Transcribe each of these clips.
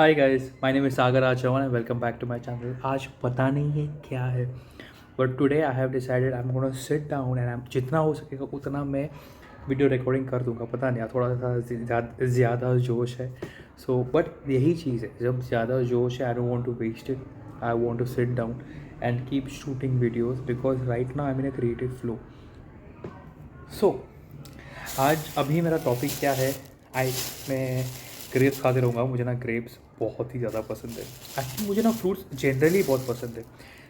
Hi guys, my name is Sagar Raj Chauhan and welcome back to my channel. आज पता नहीं है क्या है, but today I have decided I am gonna sit down and जितना हो सकेगा उतना मैं वीडियो रिकॉर्डिंग कर दूंगा। पता नहीं, थोड़ा सा ज़्यादा जोश है। सो बट यही चीज़ है, जब ज़्यादा जोश है I don't want to waste it. I want to sit down and keep shooting videos because right now I am in a creative flow. So आज अभी मेरा टॉपिक क्या है। मैं ग्रेप्स खाते रहूँगा। मुझे ना ग्रेप्स बहुत ही ज़्यादा पसंद है। एक्चुअली मुझे ना फ्रूट्स जनरली बहुत पसंद है,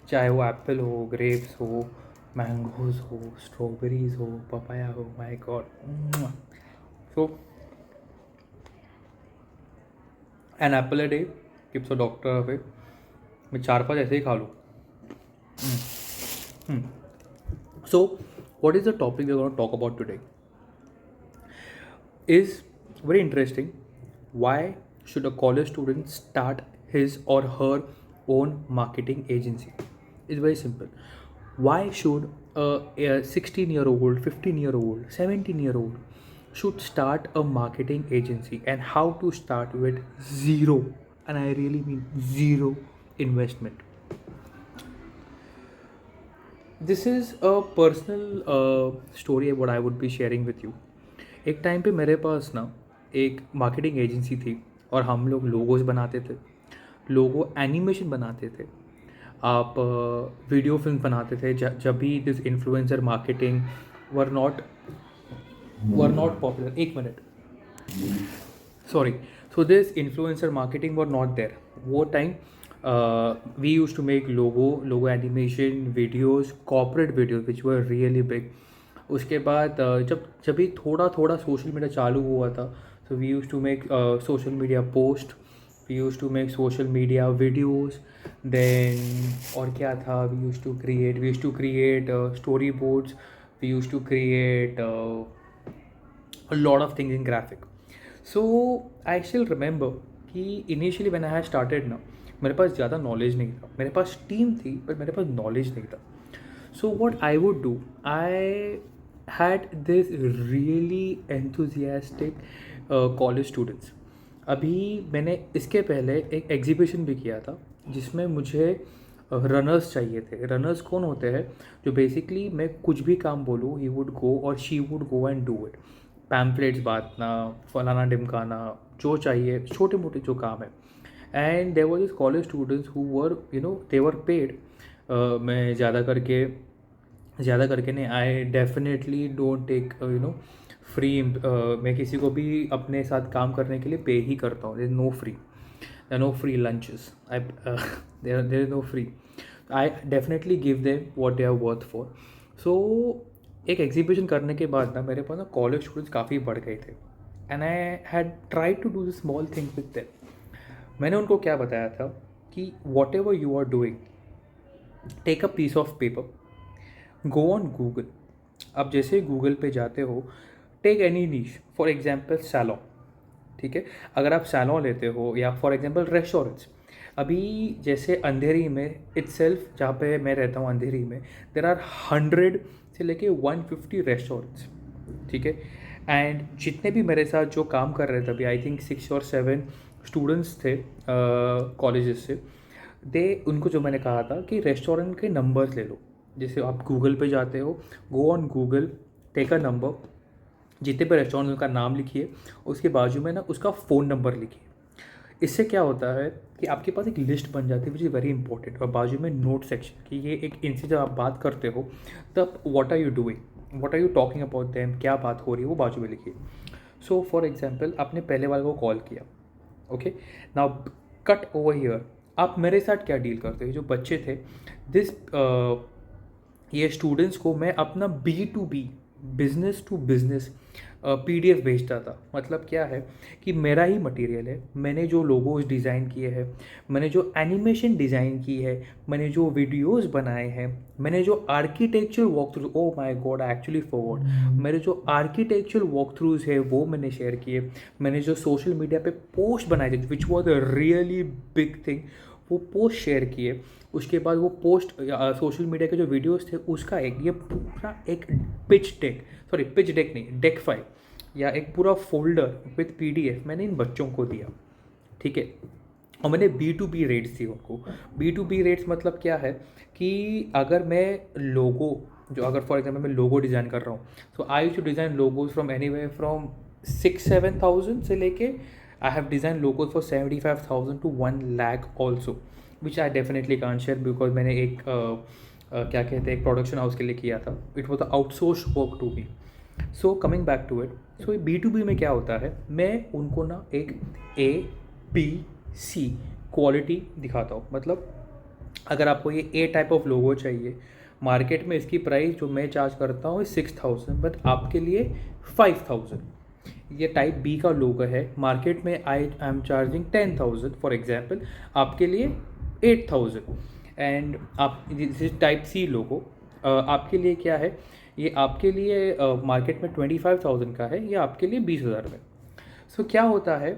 चाहे वो एप्पल हो, ग्रेप्स हो, मैंगोज़ हो, स्ट्रॉबेरीज़ हो, पपाया हो। My God. So an apple a day keeps a doctor away. मैं 4-5 ऐसे ही खा लूँ। So what is the topic we're going to talk about today is very interesting. Why should a college student start his or her own marketing agency? It's very simple. Why should a 16-year-old, 15-year-old, 17-year-old should start a marketing agency, and how to start with zero, and I really mean zero investment? This is a personal story what I would be sharing with you. एक time पे मेरे पास ना एक marketing agency थी और हम लोग logos बनाते थे, लोगो एनिमेशन बनाते थे, आप वीडियो फिल्म बनाते थे। जब भी this influencer marketing were not popular, एक minute, sorry, so this influencer marketing were not there वो time. We use to make logo animation videos, corporate videos which were really big. उसके बाद जब भी थोड़ा थोड़ा सोशल मीडिया चालू हुआ था, so we use to make social media post, we use to make social media videos. Then और क्या था, we use to create story boards, we use to create a lot of things in graphic. So I still remember कि initially when I started ना, मेरे पास ज़्यादा knowledge नहीं था। मेरे पास टीम थी पर मेरे पास नॉलेज नहीं था। So what I would do, I had this really enthusiastic college students. अभी मैंने इसके पहले एक एग्जीबिशन भी किया था जिसमें मुझे रनर्स चाहिए थे। रनर्स कौन होते हैं? जो बेसिकली मैं कुछ भी काम बोलूँ, ही वुड गो और she would go and do it. Pamphlets बांटना, फलाना ढिमकाना, जो चाहिए, छोटे मोटे जो काम है। And there was this college students who were they were paid. मैं ज़्यादा करके नहीं, I definitely don't take free. मैं किसी को भी अपने साथ काम करने के लिए पे ही करता हूँ। There no free, there no free lunches, I there is no free. I definitely give them what they are worth for. So एक एग्जीबिशन करने के बाद ना मेरे पास ना कॉलेज स्टूडेंट्स काफ़ी बढ़ गए थे and I had try to do the small things with them. मैंने उनको क्या बताया था कि whatever you are doing, take a piece of paper, go on Google. आप जैसे गूगल पे जाते हो, take any niche, for example salon. ठीक है, अगर आप सैलॉन लेते हो या फॉर एग्जांपल रेस्टोरेंट्स। अभी जैसे अंधेरी में इटसेल्फ, जहाँ पे मैं रहता हूँ अंधेरी में, देर आर 100 से लेके 150 रेस्टोरेंट्स। ठीक है, एंड जितने भी मेरे साथ जो काम कर रहे थे अभी, आई थिंक 6 और 7 स्टूडेंट्स थे कॉलेजेस से। उनको जो मैंने कहा था कि रेस्टोरेंट के नंबर्स ले लो। जैसे आप गूगल पे जाते हो, go on Google, take a number, जितने पे रेस्टोरेंट उनका नाम लिखिए, उसके बाजू में ना उसका फ़ोन नंबर लिखिए। इससे क्या होता है कि आपके पास एक लिस्ट बन जाती है विच इज़ वेरी इंपॉर्टेंट, और बाजू में नोट सेक्शन कि ये एक इनसे जब आप बात करते हो तब what are you doing, what are you talking about them, क्या बात हो रही है वो बाजू में लिखिए। सो फॉर एग्जाम्पल, आपने पहले वाले को कॉल किया, okay, now cut over here, आप मेरे साथ क्या डील करते हो? जो बच्चे थे, दिस ये स्टूडेंट्स को मैं अपना B2B, business to business PDF भेजता था। मतलब क्या है कि मेरा ही मटेरियल है, मैंने जो लोगोज डिज़ाइन किए हैं, मैंने जो एनिमेशन डिज़ाइन की है, मैंने जो वीडियोस बनाए हैं, मैंने जो architecture walk through, oh my God I actually forward, मेरे जो आर्किटेक्चर वॉक थ्रूज है वो मैंने शेयर किए। मैंने जो सोशल मीडिया पे पोस्ट बनाए थे which was a really big thing, वो पोस्ट शेयर किए। उसके बाद वो पोस्ट सोशल मीडिया के जो वीडियोस थे उसका ये पूरा एक पिच डेक नहीं, डेक फाइल या एक पूरा फोल्डर विथ PDF मैंने इन बच्चों को दिया। ठीक है, और मैंने B2B रेट्स दी उनको। B2B रेट्स मतलब क्या है कि अगर मैं लोगो, जो अगर फॉर एग्जांपल मैं लोगो डिज़ाइन कर रहा हूँ, तो I used to design logos from anywhere from 6-7 thousand से लेके I have design logos for 75,000 to 1 lakh also, which I definitely can't share because मैंने एक क्या कहते हैं एक प्रोडक्शन हाउस के लिए किया था। It was outsource work to me. So coming back to it, so B2B में क्या होता है, मैं उनको ना एक ABC क्वालिटी दिखाता हूँ। मतलब अगर आपको ये A टाइप ऑफ लोगो चाहिए, मार्केट में इसकी प्राइस जो मैं चार्ज करता हूँ 6,000, बट आपके लिए 5,000। ये टाइप बी का लोगो है, मार्केट में I am charging 10,000 for example, आपके लिए 8,000। एंड आप टाइप सी लोगो आपके लिए क्या है, ये आपके लिए मार्केट में 25,000 का है, ये आपके लिए 20,000 में। सो क्या होता है,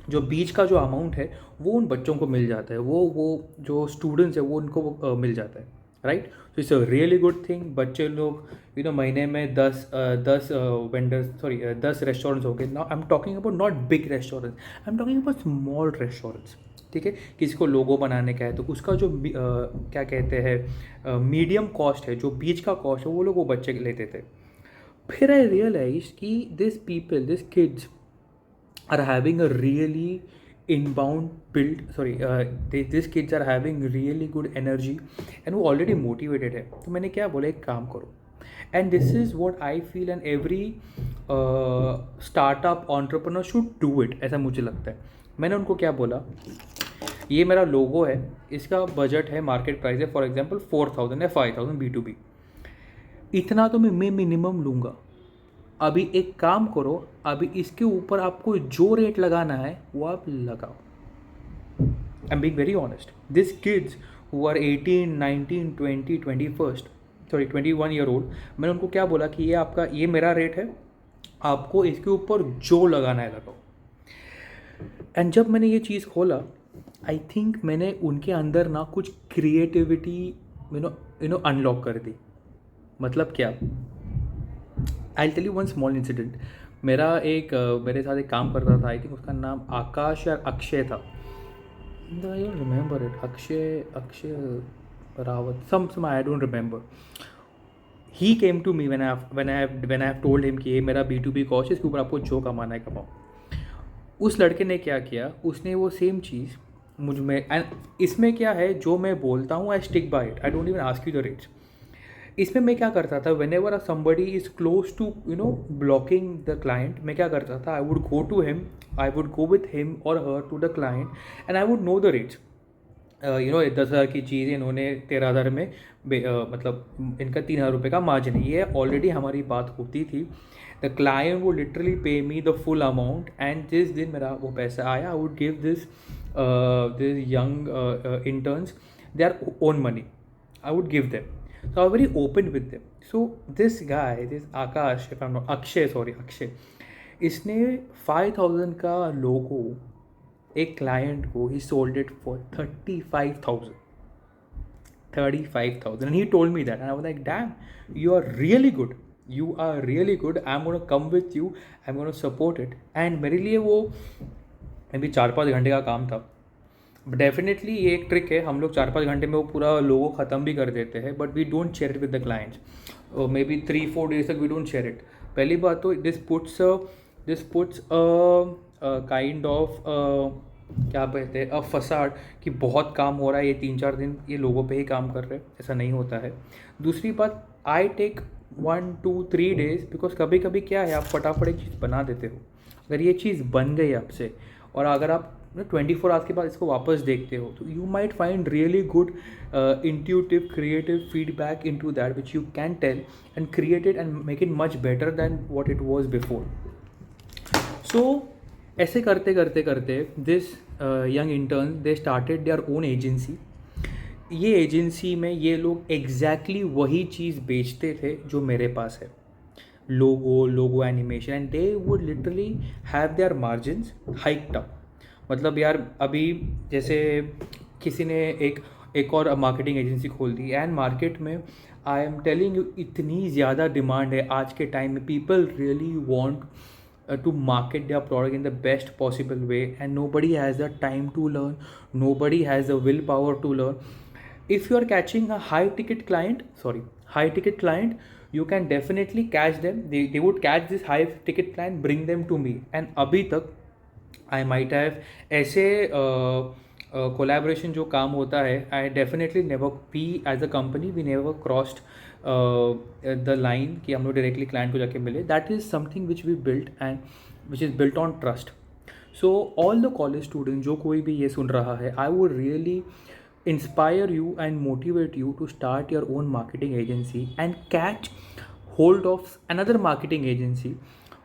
जो बीच का जो अमाउंट है वो उन बच्चों को मिल जाता है, वो जो स्टूडेंट्स है वो उनको मिल जाता है, right. So it's a really good thing. बच्चे लोग महीने में 10 वेंडर्स, सॉरी 10 रेस्टोरेंट्स हो गए। Now I am talking about not big restaurants, I am talking about small restaurants, ठीक है। किसी को लोगो बनाने का है तो उसका जो क्या कहते हैं मीडियम कॉस्ट है, जो बीच का कॉस्ट है, वो लोग वो बच्चे लेते थे। फिर आई रियलाइज कि this kids are having a really inbound build, sorry these kids are having really good energy and वो already motivated है। तो मैंने क्या बोला, एक काम करो, and this is what I feel and every startup entrepreneur should do it, ऐसा मुझे लगता है। मैंने उनको क्या बोला, ये मेरा लोगो है, इसका बजट है, मार्केट प्राइस है फॉर एग्जांपल 4,000 या 5,000 B2B, इतना तो मैं मिनिमम लूँगा। अभी एक काम करो, अभी इसके ऊपर आपको जो रेट लगाना है वो आप लगाओ। I am being very honest. This kids who are 18, 19, 20, 21, sorry 21 year old, मैंने उनको क्या बोला कि ये आपका, ये मेरा रेट है, आपको इसके ऊपर जो लगाना है लगाओ। एंड जब मैंने ये चीज़ खोला, आई थिंक मैंने उनके अंदर ना कुछ क्रिएटिविटी अनलॉक कर दी। मतलब क्या, I tell you one small incident. मेरा एक मेरे साथ एक काम करता था, आई थिंक उसका नाम आकाश या अक्षय था, I don't remember it, Akshay Rawat, some I don't remember. He came to me when I have told him कि ये मेरा B2B कॉस्ट है, इसके ऊपर आपको जो कमाना है कमाओ। उस लड़के ने क्या किया, उसने वो सेम चीज़ मुझ में, एंड इसमें क्या है, जो मैं बोलता हूँ I stick by it, I don't even ask you the rates. इसमें मैं क्या करता था, when ever somebody is close to blocking the client, मैं क्या करता था, I would go to him, I would go with him or her to the client and I would know the rates. 10,000 की चीज़ इन्होंने 13,000 में मतलब इनका 3,000 रुपये का मार्जिन है, ये ऑलरेडी हमारी बात होती थी। द क्लाइंट वो लिटरली पे me the full amount, and जिस दिन मेरा वो पैसा आया, I would give this young interns their own money, I would give them. So I was very open with them. So this guy, this Akash, if I'm not, Akshay, इसने 5,000 का लोगो एक client को, he sold it for 35,000 and he told me that, and I was like, damn, you are really good, I'm going to come with you, I'm going to support it. And मेरे लिए वो may be 4-5 घंटे का काम था। Definitely ये एक trick है, हम लोग 4-5 घंटे में वो पूरा लोगो ख़त्म भी कर देते हैं, but we don't share it with the clients, maybe 3-4 days तक वी डोंट शेयर इट। पहली बात तो दिस पुट्स काइंड ऑफ क्या कहते हैं, अ फसाड, कि बहुत काम हो रहा है, ये 3-4 दिन ये लोगों पे ही काम कर रहे हैं, ऐसा नहीं होता है। दूसरी बात, आई टेक 1-2-3 डेज, बिकॉज कभी कभी क्या है, आप फटाफट एक चीज़ बना देते हो, अगर ये चीज़ बन गई आपसे और अगर आप 24 आवर्स के बाद इसको वापस देखते हो, तो you might find really good intuitive creative feedback in to that which you can tell and create it and make it much better than what it was before. So ऐसे करते करते करते this young intern they started their own agency. ये agency में ये लोग exactly वही चीज़ बेचते थे जो मेरे पास है, logo animation, and they would literally have their margins hiked up. मतलब यार अभी जैसे किसी ने एक और मार्केटिंग एजेंसी खोल दी, एंड मार्केट में आई एम टेलिंग यू इतनी ज़्यादा डिमांड है आज के टाइम में, people really want to market their product in the best possible way, and nobody has the time to learn, nobody has the willpower to learn. If you are catching a high ticket client, you can definitely catch them. They would catch this high ticket client, bring them to me, and अभी तक I might have ऐसे collaboration जो काम होता है, I definitely never we as a company we never crossed the line कि हम लोग डायरेक्टली क्लाइंट को जाके मिले. That is something which we built and which is built on trust. So all the college student जो कोई भी ये सुन रहा है, I would really inspire you and motivate you to start your own marketing agency and catch hold of another marketing agency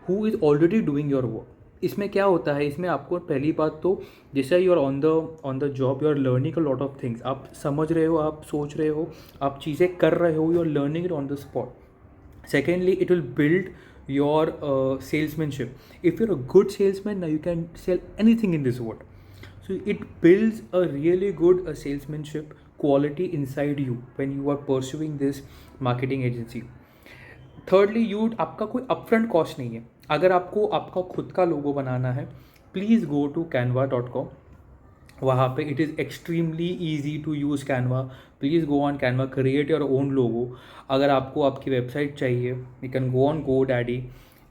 who is already doing your work. इसमें क्या होता है, इसमें आपको पहली बात तो जैसे you are on the job, you are learning a lot of things. आप समझ रहे हो, आप सोच रहे हो, आप चीज़ें कर रहे हो, you are learning it on the spot. Secondly, it will build your salesmanship. If you're a good salesman, now you can sell anything in this world. So it builds a really good salesmanship quality inside you when you are pursuing this marketing agency. Thirdly, आपका कोई upfront cost नहीं है. अगर आपको आपका खुद का लोगो बनाना है, प्लीज़ गो टू canva.com. वहाँ पे it is extremely easy to use Canva. Please go on Canva, create your own logo. अगर आपको आपकी वेबसाइट चाहिए, you can go on GoDaddy.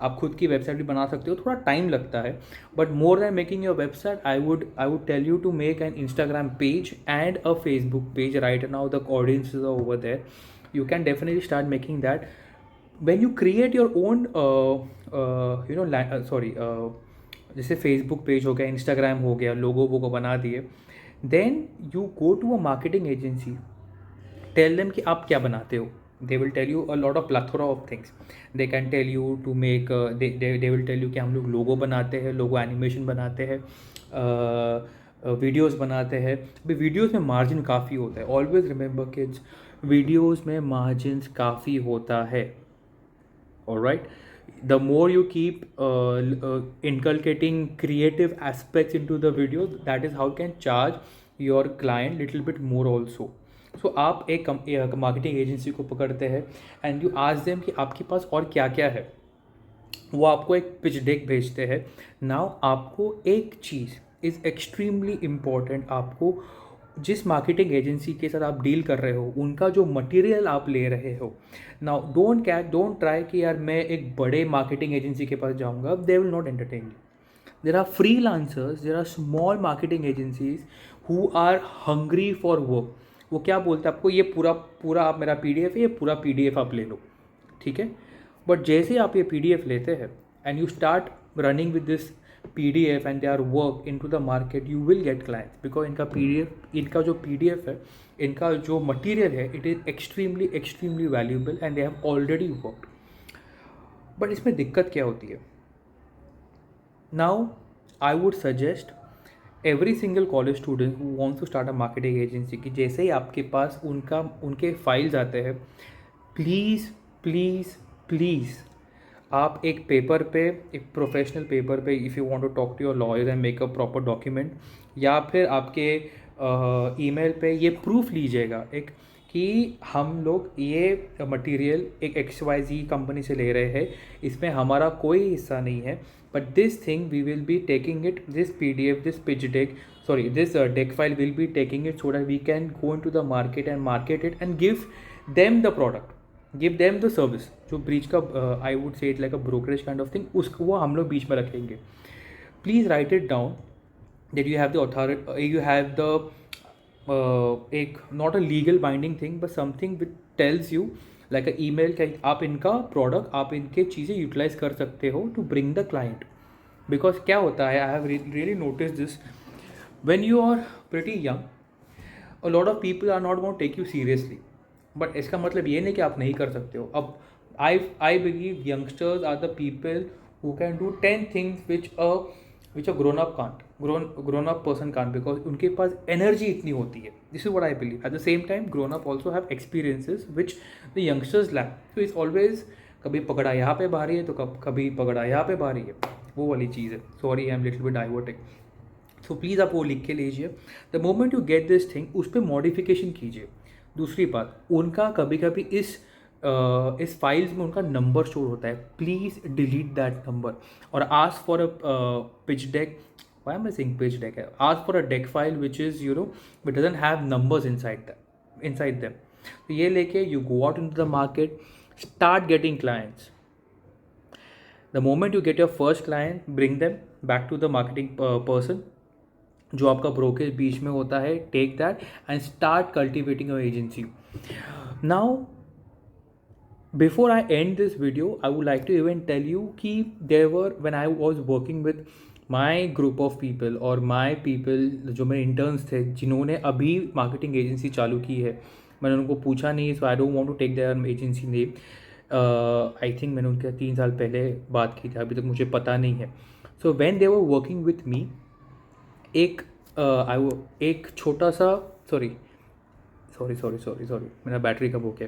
आप खुद की वेबसाइट भी बना सकते हो, थोड़ा टाइम लगता है, but more than making your website I would tell you to make an Instagram page and a Facebook page. Right now the audiences are over there. You can definitely start making that. when you create your own जैसे Facebook page हो गया, Instagram हो गया, logo वो बना दिए, then you go to a marketing agency, tell them कि आप क्या बनाते हो. They will tell you a lot of plethora of things. They can tell you to make, they will tell you कि हम लोग लोगो बनाते हैं, लोगो एनिमेशन बनाते हैं, वीडियोज़ बनाते हैं. अभी वीडियोज़ में मार्जिन काफ़ी होता है. ऑलवेज रिमेंबर किड्स, वीडियोज़ में मार्जिन काफ़ी होता है. Alright, the more you keep inculcating creative aspects into the video, that is how you can charge your client little bit more also. So आप एक मार्केटिंग एजेंसी को पकड़ते हैं and you ask them कि आपके पास और क्या क्या है. वो आपको एक पिच डेक भेजते हैं. नाउ आपको एक चीज़ इज़ एक्सट्रीमली इम्पॉर्टेंट. आपको जिस मार्केटिंग एजेंसी के साथ आप डील कर रहे हो, उनका जो मटेरियल आप ले रहे हो, नाउ डोंट ट्राई कि यार मैं एक बड़े मार्केटिंग एजेंसी के पास जाऊंगा. They will not entertain you. There are freelancers, there are small marketing agencies who are hungry for work. वो क्या बोलते हैं आपको, ये पूरा आप मेरा PDF है, ये पूरा PDF आप ले लो, ठीक है. बट जैसे आप ये PDF लेते हैं and you start running with this PDF and their work into the market, you will get clients because इनका जो PDF है, इनका जो मटीरियल है, it is extremely valuable and they have already worked. But इसमें दिक्कत क्या होती है? Now I would suggest every single college student who wants to start a marketing agency कि जैसे ही आपके पास उनके फाइल्स आते हैं, प्लीज़ आप एक पेपर पे, एक प्रोफेशनल पेपर पे, if you want to talk to your lawyer and make a proper document, या फिर आपके ईमेल पे ये प्रूफ लीजिएगा एक कि हम लोग ये मटेरियल एक XYZ कंपनी से ले रहे हैं, इसमें हमारा कोई हिस्सा नहीं है, but this thing we will be taking it, this PDF, this pitch deck, this deck file will be taking it so that we can go into the market and market it and give them the product, give them the service. जो ब्रीच का I would say it like a brokerage kind of thing, उसको वो हम लोग बीच में रखेंगे. Please write it down that you have the authority, you have the एक not a legal binding thing but something which tells you like a email कि आप इनका प्रोडक्ट, आप इनके चीज़ें यूटिलाइज कर सकते हो to bring the client. Because क्या होता है, I have really notice this, when you are pretty young, a lot of people are not going to take you seriously. But इसका मतलब ये नहीं कि आप नहीं कर सकते हो. अब I believe youngsters are the people who can do 10 things which a grown up person can't, because उनके पास एनर्जी इतनी होती है. This is what I believe. At the same time grown up also have experiences which the youngsters lack. तो it's always कभी पकड़ा यहाँ पे भारी है तो कभी पकड़ा यहाँ पे भारी है, वो वाली चीज़ है. Sorry I am little bit diverting. So please आप वो लिख के लीजिए. The moment you get this thing, उस पर मॉडिफिकेशन कीजिए. दूसरी बात, उनका कभी कभी इस इस फाइल्स में उनका नंबर स्टोर होता है. प्लीज़ डिलीट दैट नंबर और ask for a pitch deck. Why am I saying pitch deck? Ask for a deck file which is, which doesn't have numbers inside them. तो ये लेके you go out into the market, start getting clients. The moment you get your first client, bring them back to the marketing person जो आपका broker बीच में होता है. Take that and start cultivating your agency. Now, before I end this video, I would like to even tell you कि there were, when I was working with my group of people और my people जो मेरे interns थे जिन्होंने अभी marketing agency चालू की है, मैंने उनको पूछा नहीं, so I don't want to take their agency name. I think मैंने उनके 3 साल पहले बात की थी, अभी तक मुझे पता नहीं है. So when they were working with me, एक छोटा सा सॉरी मेरा बैटरी कब हो गया.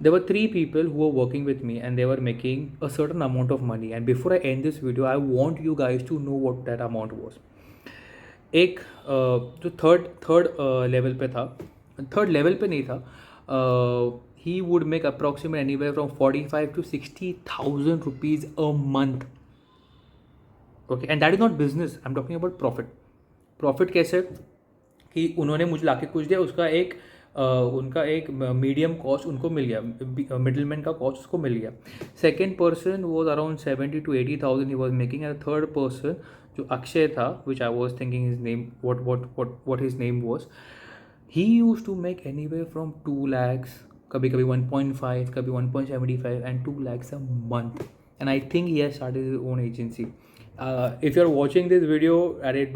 There were 3 people who were working with me and they were making a certain amount of money. And before I end this video, I want you guys to know what that amount was. एक जो third level पे था, third level पे नहीं था, he would make approximately anywhere from 45 to 60,000 rupees a month. Okay, and that is not business. I'm talking about profit. Profit कैसे कि उन्होंने मुझे लाके कुछ दिया, उसका उनका एक मीडियम कॉस्ट उनको मिल गया, मिडिल मैन का कॉस्ट उसको मिल गया. Second person was around 70,000 to 80,000 ही was making. And third person जो अक्षय था, which I was thinking his name, what his name was, he use to make any way from 2 lakhs, कभी 1.5, कभी 1.75 and 2 lakhs a month. And I think he has started his own agency. If you are watching this video,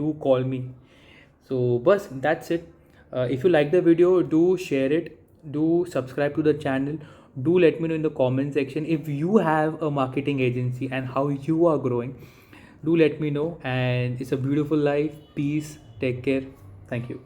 do call me. So bus, that's it. If you like the video, do share it, do subscribe to the channel, do let me know in the comment section if you have a marketing agency and how you are growing. Do let me know, and it's a beautiful life. Peace, take care, thank you.